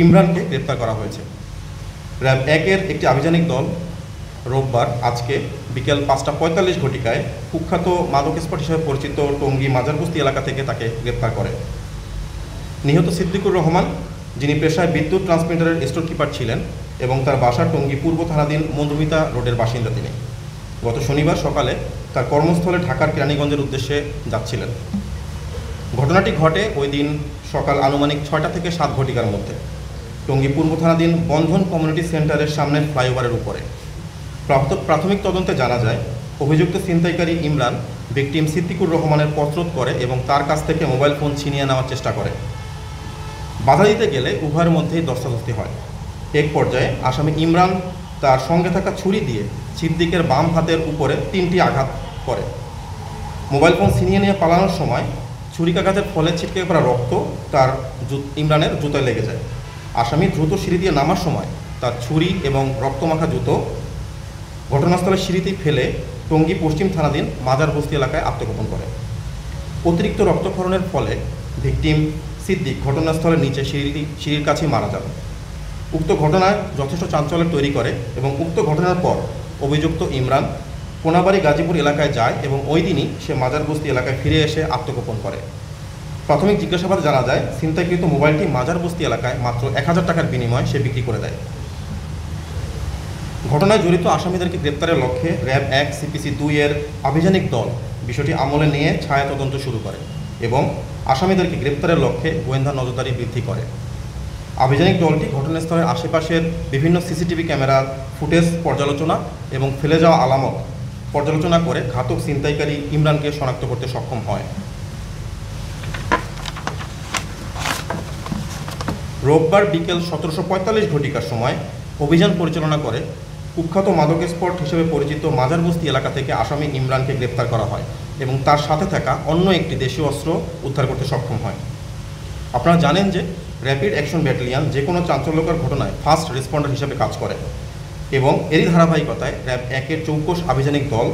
ইমরানকে গ্রেপ্তার করা হয়েছে। র্যাব 1-এর একটি আভিযানিক দল রোববার আজকে বিকেল 5:45 ঘটিকায় কুখ্যাত মাদক স্পট হিসেবে পরিচিত টঙ্গী মাজারবস্তি এলাকা থেকে তাকে গ্রেপ্তার করে। নিহত সিদ্দিকুর রহমান, যিনি পেশায় বিদ্যুৎ ট্রান্সমিটারের স্টোর কিপার ছিলেন এবং তার বাসা টঙ্গী পূর্ব থানাধীন মধুমিতা রোডের বাসিন্দা তিনি। গত শনিবার সকালে তার কর্মস্থলে ঢাকার কেরানীগঞ্জের উদ্দেশ্যে যাচ্ছিলেন। ঘটনাটি ঘটে ওই দিন সকাল আনুমানিক 6টা থেকে 7 ঘটিকার মধ্যে টঙ্গী পূর্ব থানাধীন বন্ধন কমিউনিটি সেন্টারের সামনের ফ্লাইওভারের উপরে। প্রাথমিক তদন্তে জানা যায়, অভিযুক্ত ছিনতাইকারী ইমরান ভিকটিম সিদ্দিকুর রহমানের পথরোধ করে এবং তার কাছ থেকে মোবাইল ফোন ছিনিয়ে নেওয়ার চেষ্টা করে। বাধা দিতে গেলে উভয়ের মধ্যেই ধস্তাধস্তি হয়। এক পর্যায়ে আসামি ইমরান তার সঙ্গে থাকা ছুরি দিয়ে সিদ্দিকের বাম হাতের উপরে 3টি আঘাত করে। মোবাইল ফোন ছিনিয়ে নিয়ে পালানোর সময় ছুরিকাঘাতের ফলে ছিটকে পড়া রক্ত তার ইমরানের জুতোয় লেগে যায়। আসামি দ্রুত সিঁড়ি দিয়ে নামার সময় তার ছুরি এবং রক্তমাখা জুতো ঘটনাস্থলে সিঁড়িতেই ফেলে টঙ্গী পশ্চিম থানাধীন মাজারবস্তি এলাকায় আত্মগোপন করে। অতিরিক্ত রক্তক্ষরণের ফলে ভিকটিম সিদ্দিক ঘটনাস্থলের নিচে সিঁড়ির কাছে মারা যান। উক্ত ঘটনায় যথেষ্ট চাঞ্চল্য তৈরি করে এবং উক্ত ঘটনার পর অভিযুক্ত ইমরান কোনাবাড়ি গাজীপুর এলাকায় যায় এবং ওই দিনই সে মাজারবস্তি এলাকায় ফিরে এসে আত্মগোপন করে। প্রাথমিক জিজ্ঞাসাবাদে জানা যায়, ছিনতাইকৃত মোবাইলটি মাজারবস্তি এলাকায় মাত্র 1000 টাকার বিনিময়ে সে বিক্রি করে দেয়। ঘটনায় জড়িত আসামিদেরকে গ্রেপ্তারের লক্ষ্যে র্যাব 1 CPC 2-এর আভিযানিক দল বিষয়টি আমলে নিয়ে ছায়া তদন্ত শুরু করে এবং আসামিদেরকে গ্রেপ্তারের লক্ষ্যে গোয়েন্দা নজরদারি বৃদ্ধি করে। আভিযানিক দলটি ঘটনাস্থলের আশেপাশের বিভিন্ন CCTV ক্যামেরার ফুটেজ পর্যালোচনা এবং ফেলে যাওয়া আলামত পর্যালোচনা করে ঘাতক ছিনতাইকারী ইমরানকে শনাক্ত করতে সক্ষম হয়। রোববার বিকেল 17:45 ঘটিকার সময় অভিযান পরিচালনা করে কুখ্যাত মাদক স্পট হিসেবে পরিচিত মাজারবস্তি এলাকা থেকে আসামি ইমরানকে গ্রেপ্তার করা হয় এবং তার সাথে থাকা অন্য একটি দেশীয় অস্ত্র উদ্ধার করতে সক্ষম হয়। আপনারা জানেন যে র্যাপিড অ্যাকশন ব্যাটালিয়ন যে কোনো চাঞ্চল্যকর ঘটনায় ফার্স্ট রেসপন্ডার হিসেবে কাজ করে এবং এরই ধারাবাহিকতায় র্যাব 1-এর চৌকস আভিযানিক দল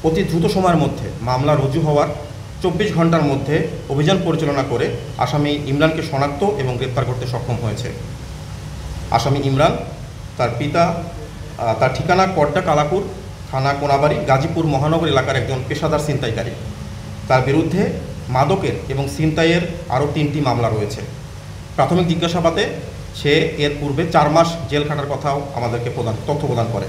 অতি দ্রুত সময়ের মধ্যে মামলা রুজু হওয়ার 24 ঘন্টার মধ্যে অভিযান পরিচালনা করে আসামি ইমরানকে শনাক্ত এবং গ্রেপ্তার করতে সক্ষম হয়েছে। আসামি ইমরান তার পিতা তার ঠিকানা কড্ডা কালাপুর থানা কোনাবাড়ি গাজীপুর মহানগর এলাকার একজন পেশাদার ছিনতাইকারী। তার বিরুদ্ধে মাদকের এবং ছিনতাইয়ের আরও 3টি মামলা রয়েছে। প্রাথমিক জিজ্ঞাসাবাদে সে এর পূর্বে 4 মাস জেল খাটার কথাও আমাদেরকে তথ্য প্রদান করে।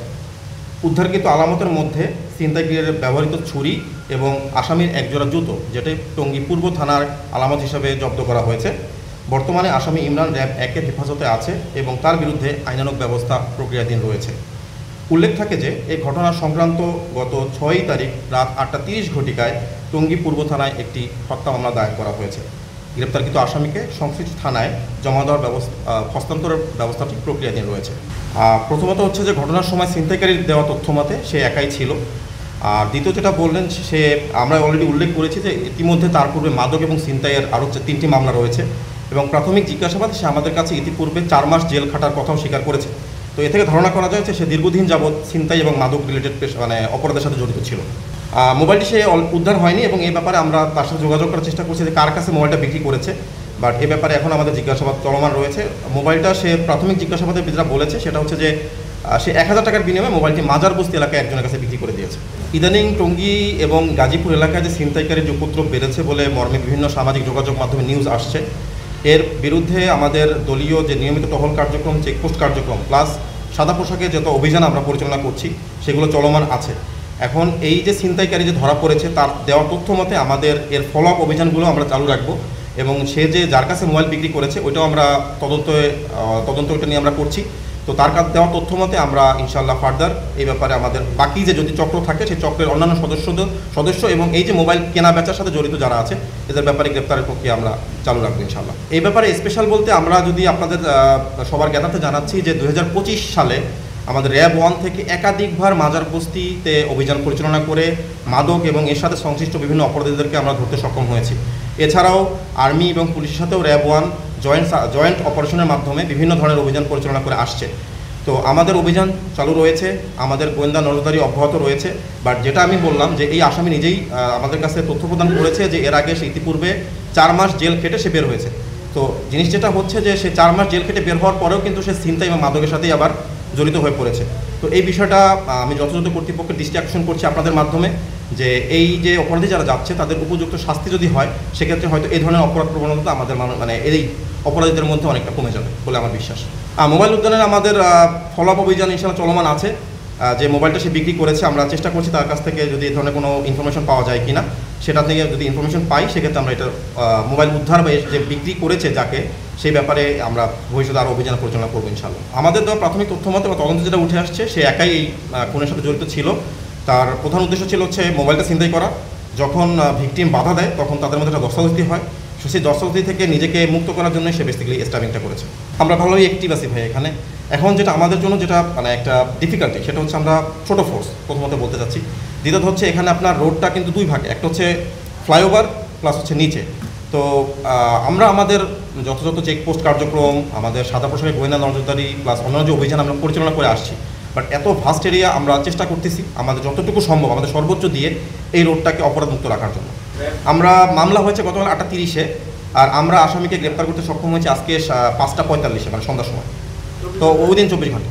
উদ্ধারকৃত আলামতের মধ্যে ছিনতাইকারীর ব্যবহৃত ছুরি এবং আসামির একজোড়া জুতো, যেটি টঙ্গী পূর্ব থানার আলামত হিসাবে জব্দ করা হয়েছে। বর্তমানে আসামি ইমরান র্যাব 1-এর হেফাজতে আছে এবং তার বিরুদ্ধে আইনানুগ ব্যবস্থা প্রক্রিয়াধীন রয়েছে। উল্লেখ থাকে যে এই ঘটনা সংক্রান্ত গত 6 তারিখ রাত 8:30 ঘটিকায় টঙ্গী পূর্ব থানায় একটি হত্যা মামলা দায়ের করা হয়েছে। গ্রেপ্তারকৃত আসামিকে সংশ্লিষ্ট থানায় জমা দেওয়ার হস্তান্তরের ব্যবস্থাটি প্রক্রিয়াধীন রয়েছে। প্রথমত হচ্ছে যে ঘটনার সময় ছিনতাইকারীর দেওয়া তথ্য মতে সে একাই ছিল। আর দ্বিতীয় যেটা বললেন, আমরা অলরেডি উল্লেখ করেছি যে ইতিমধ্যে তার পূর্বে মাদক এবং ছিনতাইয়ের আরও 3টি মামলা রয়েছে এবং প্রাথমিক জিজ্ঞাসাবাদে সে আমাদের কাছে ইতিপূর্বে 4 মাস জেল খাটার কথাও স্বীকার করেছে। তো এ থেকে ধারণা করা যায় যে সে দীর্ঘদিন যাবৎ ছিনতাই এবং মাদক রিলেটেড অপরাধের সাথে জড়িত ছিল। মোবাইলটি সে উদ্ধার হয়নি এবং এই ব্যাপারে আমরা তার সাথে যোগাযোগ করার চেষ্টা করছি যে কার কাছে মোবাইলটা বিক্রি করেছে, বাট এ ব্যাপারে এখন আমাদের জিজ্ঞাসাবাদ চলমান রয়েছে। মোবাইলটা সে প্রাথমিক জিজ্ঞাসাবাদে যেটা বলেছে সেটা হচ্ছে যে সে 1000 টাকার বিনিময়ে মোবাইলটি মাজারবস্তি এলাকায় একজনের কাছে বিক্রি করে দিয়েছে। ইদানিং টঙ্গী এবং গাজীপুর এলাকায় যে ছিনতাইকারীর উপদ্রব বেড়েছে বলে মর্মে বিভিন্ন সামাজিক যোগাযোগ মাধ্যমে নিউজ আসছে। এর বিরুদ্ধে আমাদের দলীয় যে নিয়মিত টহল কার্যক্রম, চেকপোস্ট কার্যক্রম প্লাস সাদা পোশাকে যত অভিযান আমরা পরিচালনা করছি সেগুলো চলমান আছে। এখন এই যে ছিনতাইকারী যে ধরা পড়েছে তার দেওয়া তথ্য মতে আমাদের এর ফলো আপ অভিযানগুলো আমরা চালু রাখবো এবং সে যে যার কাছে মোবাইল বিক্রি করেছে ওইটাও আমরা তদন্ত ওইটা নিয়ে আমরা করছি। তো তার কাছে দেওয়া তথ্য মতে আমরা ইনশাআল্লাহ ফার্দার এই ব্যাপারে আমাদের বাকি যে যদি চক্র থাকে সেই চক্রের অন্যান্য সদস্য এবং এই যে মোবাইল কেনা বেচার সাথে জড়িত যারা আছে এদের ব্যাপারে গ্রেপ্তারের প্রক্রিয়া আমরা চালু রাখবো ইনশাআল্লাহ। এই ব্যাপারে স্পেশাল বলতে আমরা যদি আপনাদের সবার জ্ঞাতার্থে জানাচ্ছি যে 2025 সালে আমাদের র্যাব 1 থেকে একাধিকবার মাজারবস্তিতে অভিযান পরিচালনা করে মাদক এবং এর সাথে সংশ্লিষ্ট বিভিন্ন অপরাধীদেরকে আমরা ধরতে সক্ষম হয়েছি। এছাড়াও আর্মি এবং পুলিশের সাথেও র্যাব 1 জয়েন্ট অপারেশনের মাধ্যমে বিভিন্ন ধরনের অভিযান পরিচালনা করে আসছে। তো আমাদের অভিযান চালু রয়েছে, আমাদের গোয়েন্দা নজরদারি অব্যাহত রয়েছে। বাট যেটা আমি বললাম যে এই আসামি নিজেই আমাদের কাছে তথ্য প্রদান করেছে যে এর আগে সে ইতিপূর্বে 4 মাস জেল খেটে সে বের হয়েছে। তো তো জিনিস যেটা হচ্ছে যে সে 4 মাস জেল খেটে বের হওয়ার পরেও কিন্তু সে ছিনতাই এবং মাদকের সাথেই আবার জড়িত হয়ে পড়েছে। তো এই বিষয়টা আমি যথাযথ কর্তৃপক্ষের দৃষ্টি আকর্ষণ করছি আপনাদের মাধ্যমে, যে এই যে অপরাধী যারা যাচ্ছে তাদের উপযুক্ত শাস্তি যদি হয়, সেক্ষেত্রে হয়তো এই ধরনের অপরাধ প্রবণতা আমাদের মানে এই অপরাধীদের মধ্যে অনেকটা কমে যাবে বলে আমার বিশ্বাস। মোবাইল উদ্যানের আমাদের ফলো আপ অভিযান ইনশাল্লাহ চলমান আছে। যে মোবাইলটা সে বিক্রি করেছে, আমরা চেষ্টা করছি তার কাছ থেকে যদি এই ধরনের কোনো ইনফরমেশন পাওয়া যায় কিনা, সেটা থেকে যদি ইনফরমেশন পাই সেক্ষেত্রে আমরা এটা মোবাইল উদ্ধার বা যে বিক্রি করেছে যাকে, সেই ব্যাপারে আমরা ভবিষ্যতে আরও অভিযান পরিচালনা করবো ইনশাল্লাহ। আমাদের দেওয়া প্রাথমিক তথ্য মতে বা তদন্ত যেটা উঠে আসছে, সে একাই এই খুনের সাথে জড়িত ছিল। তার প্রধান উদ্দেশ্য ছিল হচ্ছে মোবাইলটা ছিনতাই করা। যখন ভিকটিম বাধা দেয় তখন তাদের মধ্যে একটা দস্তাদস্তি হয়, সেই দস্তাদস্তি থেকে নিজেকে মুক্ত করার জন্য সে বেসিক্যালি স্টাবিংটা করেছে। আমরা ভালোই অ্যাক্টিভ আছি ভাই এখানে। এখন যেটা আমাদের জন্য যেটা মানে একটা ডিফিকাল্টি, সেটা হচ্ছে আমরা ছোটো ফোর্স প্রথমত বলতে চাচ্ছি। দ্বিতীয়ত হচ্ছে এখানে আপনার রোডটা কিন্তু দুই ভাগে, একটা হচ্ছে ফ্লাইওভার প্লাস হচ্ছে নিচে। তো আমরা আমাদের যথাযথ চেকপোস্ট কার্যক্রম, আমাদের সাদা পোশাকে গোয়েন্দা নজরদারি প্লাস অন্যান্য যে অভিযান আমরা পরিচালনা করে আসছি, বাট এত ভাস্ট এরিয়া আমরা চেষ্টা করতেছি আমাদের যতটুকু সম্ভব আমাদের সর্বোচ্চ দিয়ে এই রোডটাকে অপরাধমুক্ত রাখার জন্য। আমরা মামলা হয়েছে গতকাল 8টা 30-এ, আর আমরা আসামিকে গ্রেপ্তার করতে সক্ষম হয়েছি আজকে 5টা 45-এ, মানে সন্ধ্যার সময়। তো ওই দিন 24 ঘন্টা।